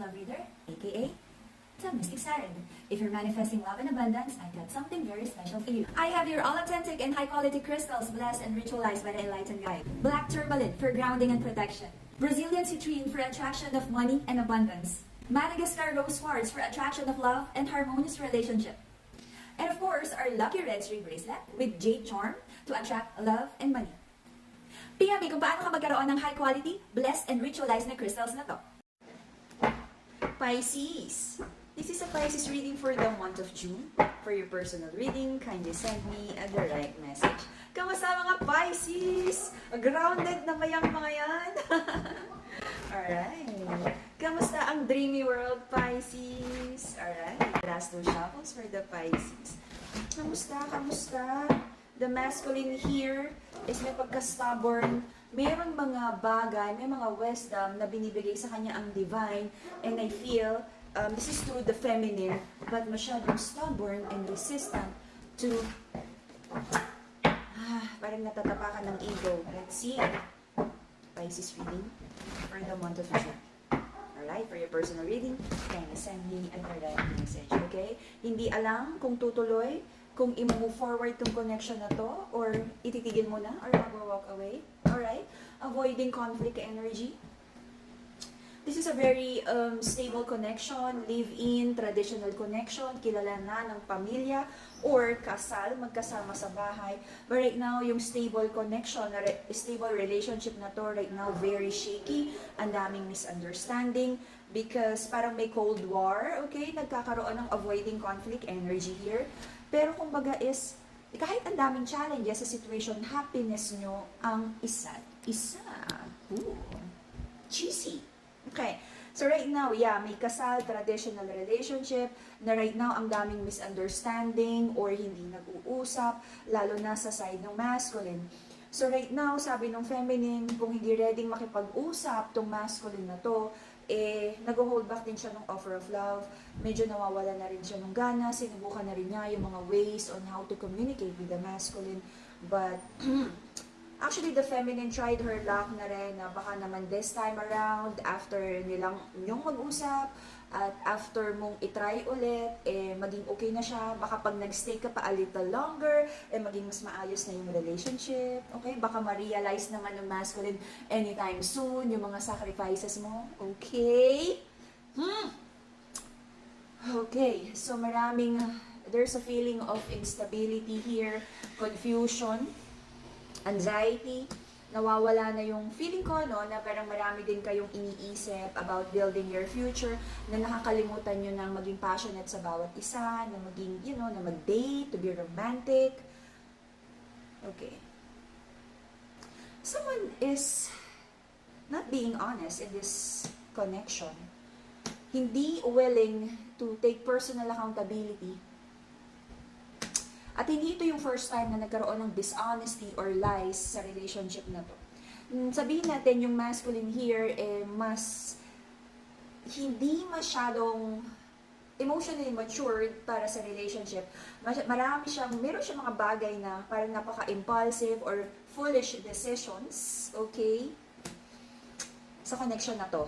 love reader, aka the Mystic Siren. If you're manifesting love and abundance, I got something very special for you. I have your all authentic and high quality crystals blessed and ritualized by the Enlightened Guide. Black Tourmaline for grounding and protection. Brazilian citrine for attraction of money and abundance. Madagascar rose quartz for attraction of love and harmonious relationship. And of course, our Lucky Red String Bracelet with jade charm to attract love and money. Piyami kung paano ka magkaroon ng high quality, blessed and ritualized na crystals na to. Pisces. This is a Pisces reading for the month of June. For your personal reading, kindly send me a direct message. Kamusta mga Pisces? Grounded na mayang mga yan? Alright. Kamusta ang dreamy world, Pisces? Alright. Last two shuffles for the Pisces. Kamusta? Kamusta? The masculine here is may pagka-stubborn. Mayroong mga bagay, may mga wisdom na binibigay sa kanya ang divine. And I feel this is through the feminine, but masyadong stubborn and resistant to parang natatapakan ng ego. Let's see. Pisces reading for the month of June. Alright, for your personal reading, kindly send me a direct message, okay? Hindi alam kung tutuloy, kung i-move forward tong connection na to, or ititigil mo na, or mag-walk away. Alright? Avoiding conflict energy. This is a very stable connection, live-in, traditional connection, kilala na ng pamilya, or kasal, magkasama sa bahay. But right now, yung stable connection, stable relationship na to, right now, very shaky. Ang daming misunderstanding because parang may Cold War, okay? Nagkakaroon ng avoiding conflict energy here. Pero kumbaga is, kahit ang daming challenges sa situation, happiness nyo ang isa't isa. Ooh, cheesy. Okay. So right now, yeah, may kasal, traditional relationship, na right now ang daming misunderstanding or hindi nag-uusap, lalo na sa side ng masculine. So right now, sabi ng feminine, kung hindi ready makipag-usap tong masculine na to, nag-hold back din siya ng offer of love, medyo nawawala na rin siya ng gana, sinubukan na rin niya yung mga ways on how to communicate with the masculine. But, actually, the feminine tried her luck na rin na baka naman this time around, after yung mag-usap, at after mong itry ulit, maging okay na siya. Baka pag nag-stay ka pa a little longer, maging mas maayos na yung relationship. Okay? Baka ma-realize naman ng masculine anytime soon, yung mga sacrifices mo. Okay? Okay. So, there's a feeling of instability here, confusion, anxiety, nawawala na yung feeling ko, no, na parang marami din kayong iniisip about building your future, na nakakalimutan nyo na maging passionate sa bawat isa, na maging, na mag-date, to be romantic. Okay. Someone is not being honest in this connection. Hindi willing to take personal accountability. At hindi ito yung first time na nagkaroon ng dishonesty or lies sa relationship na to. Sabihin natin yung masculine here, hindi masyadong emotionally matured para sa relationship. Meron siyang mga bagay na parang napaka-impulsive or foolish decisions, okay, sa connection na to.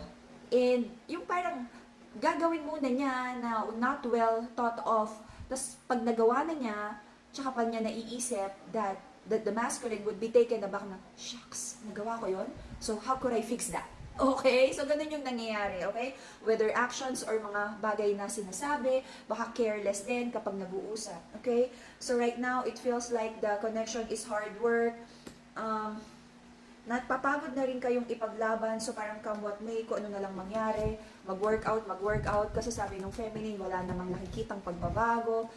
And yung parang gagawin muna niya na not well thought of, tapos pag nagawa na niya, tsaka pa niya naiisip that the masculine would be taken aback na, shucks, nagawa ko yon. So, how could I fix that? Okay? So, ganun yung nangyayari, okay? Whether actions or mga bagay na sinasabi, baka careless din kapag nag-uusap, okay? So, right now, it feels like the connection is hard work. Napapagod na rin kayong ipaglaban, so parang come what may, kung ano na lang mangyari, mag-workout, kasi sabi ng feminine, wala namang nakikitang pagbabago,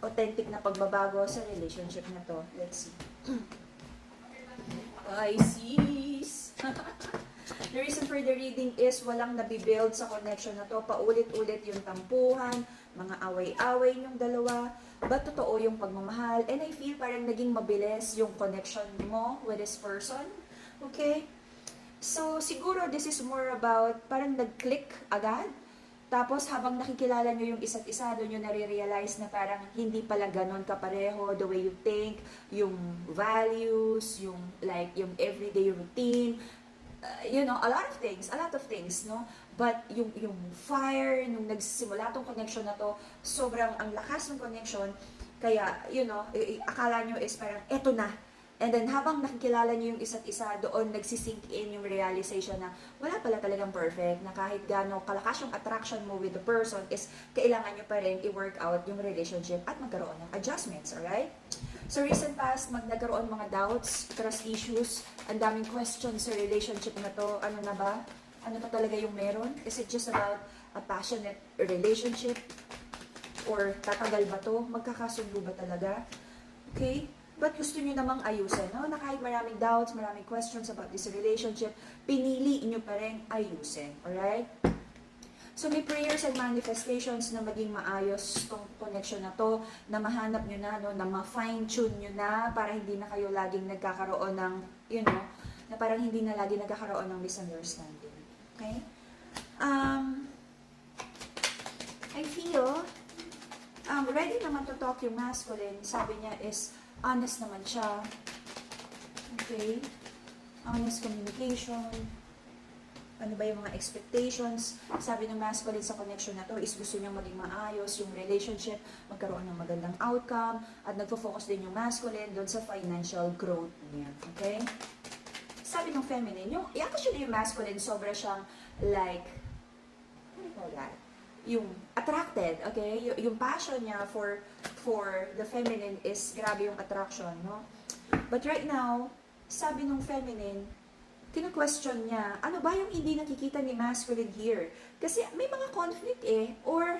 authentic na pagbabago sa relationship na to. Let's see. Pisces. The reason for the reading is walang nabibuild sa connection na to. Paulit-ulit yung tampuhan, mga away-away yung dalawa. But totoo yung pagmamahal. And I feel parang naging mabilis yung connection mo with this person. Okay? So, siguro this is more about parang nag-click agad. Tapos, habang nakikilala nyo yung isa't isa, doon nyo nare-realize na parang hindi pala ganon kapareho, the way you think, yung values, yung everyday routine, a lot of things, no? But yung fire, nung nagsimula tong connection na to, sobrang ang lakas ng connection, kaya, akala nyo is parang, eto na. And then, habang nakikilala nyo yung isa't isa, doon nagsisink in yung realization na wala pala talagang perfect, na kahit gaano kalakas yung attraction mo with the person, is kailangan nyo pa rin i-work out yung relationship at magkaroon ng adjustments, alright? So, recent past, nagkaroon mga doubts, trust issues, ang daming questions sa relationship na to. Ano na ba? Ano pa talaga yung meron? Is it just about a passionate relationship? Or tatagal ba to? Magkakasundo ba talaga? Okay? But gusto nyo namang ayusin, no? Na kahit maraming doubts, maraming questions about this relationship, pinili nyo pa rin ayusin. Alright? So may prayers and manifestations na maging maayos tong connection na to, na mahanap nyo na, no? Na ma-fine-tune nyo na para hindi na kayo laging nagkakaroon ng, na parang hindi na lagi nagkakaroon ng misunderstanding. Okay? I feel ready naman to talk yung masculine. Sabi niya is honest naman siya. Okay? Honest communication. Ano ba yung mga expectations? Sabi ng masculine sa connection na to is gusto niyang maging maayos yung relationship, magkaroon ng magandang outcome, at nagfo-focus din yung masculine doon sa financial growth niya. Okay? Sabi ng feminine, actually yung masculine, sobra siyang like, what do you call that? Yung attracted, okay? Yung passion niya for the feminine is grabe yung attraction, no? But right now, sabi nung feminine, kinu-question niya, ano ba yung hindi nakikita ni masculine here? Kasi may mga conflict or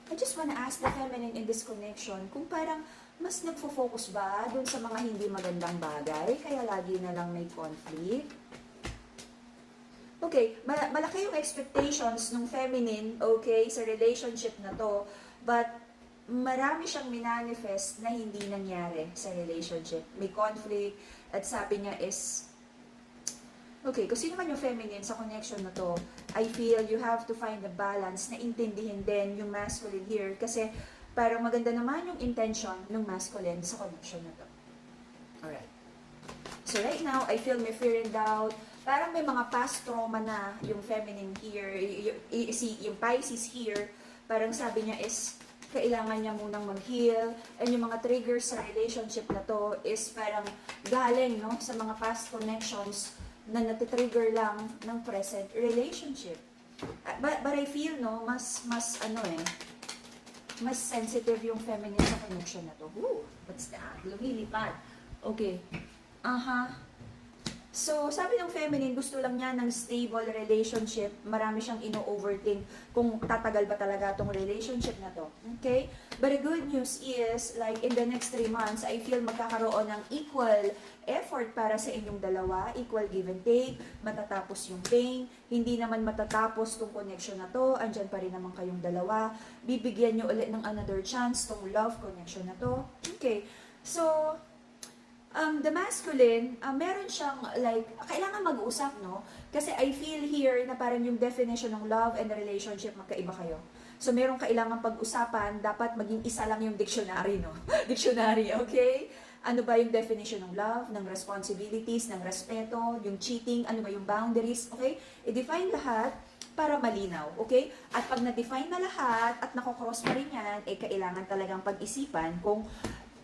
I just wanna ask the feminine in this connection, kung parang mas nagfo-focus ba dun sa mga hindi magandang bagay, kaya lagi na lang may conflict? Okay, malaki yung expectations ng feminine, okay, sa relationship na to, but marami siyang minanifest na hindi nangyari sa relationship. May conflict, at sabi niya is, okay, kung sino man yung feminine sa connection na to, I feel you have to find a balance na intindihin din yung masculine here, kasi parang maganda naman yung intention ng masculine sa connection na to. Alright. So right now, I feel may fear and doubt. Parang may mga past trauma na yung feminine here, yung Pisces here, parang sabi niya is, kailangan niya munang mag-heal. And yung mga triggers sa relationship na to is parang galing, no, sa mga past connections na natitrigger lang ng present relationship. But I feel, no, mas sensitive yung feminine sa connection na to. Ooh, what's that? Lumilipad. Okay. So, sabi ng feminine, gusto lang niya ng stable relationship. Marami siyang ino-overthink kung tatagal ba talaga tong relationship na to. Okay? But the good news is, like in the next 3 months, I feel magkakaroon ng equal effort para sa inyong dalawa, equal give and take, matatapos yung pain, hindi naman matatapos tong connection na to, andyan pa rin naman kayong dalawa, bibigyan nyo ulit ng another chance tong love connection na to. Okay? So, the masculine, meron siyang like, kailangan mag-usap, no? Kasi I feel here na parang yung definition ng love and the relationship, magkaiba kayo. So, meron kailangan pag-usapan, dapat maging isa lang yung dictionary, no? Dictionary, okay? Ano ba yung definition ng love, ng responsibilities, ng respeto, yung cheating, ano ba yung boundaries, okay? I-define lahat para malinaw, okay? At pag na-define na lahat at nakocross pa rin yan, kailangan talagang pag-isipan kung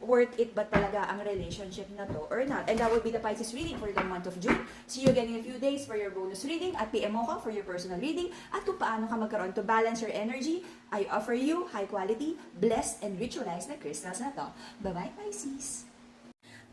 worth it ba talaga ang relationship na to or not. And that will be the Pisces reading for the month of June. See you again in a few days for your bonus reading at PM Mocha for your personal reading at kung paano ka magkaroon to balance your energy. I offer you high quality, blessed, and ritualized na crystals na to. Bye-bye, Pisces!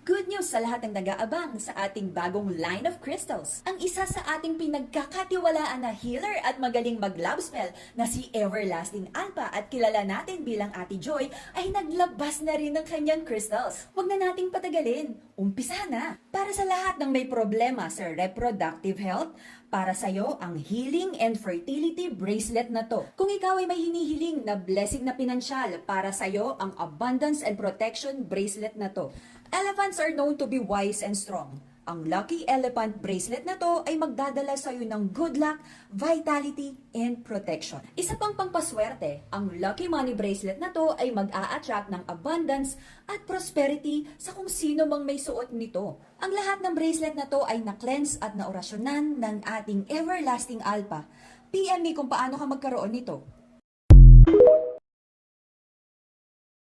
Good news sa lahat ng nag-aabang sa ating bagong line of crystals. Ang isa sa ating pinagkakatiwalaan na healer at magaling mag-love spell na si Everlasting Alpha at kilala natin bilang Ate Joy ay naglabas na rin ng kanyang crystals. Huwag na nating patagalin. Umpisa na! Para sa lahat ng may problema sa reproductive health, para sa'yo ang Healing and Fertility Bracelet na to. Kung ikaw ay may hinihiling na blessing na pinansyal, para sa'yo ang Abundance and Protection Bracelet na to. Elephants are known to be wise and strong. Ang Lucky Elephant bracelet na to ay magdadala sa iyo ng good luck, vitality, and protection. Isa pang pampaswerte, ang Lucky Money bracelet na to ay mag-a-attract ng abundance at prosperity sa kung sino mang may suot nito. Ang lahat ng bracelet na to ay na-cleanse at naorasyonan ng ating everlasting Alpha. PM me kung paano ka magkaroon nito.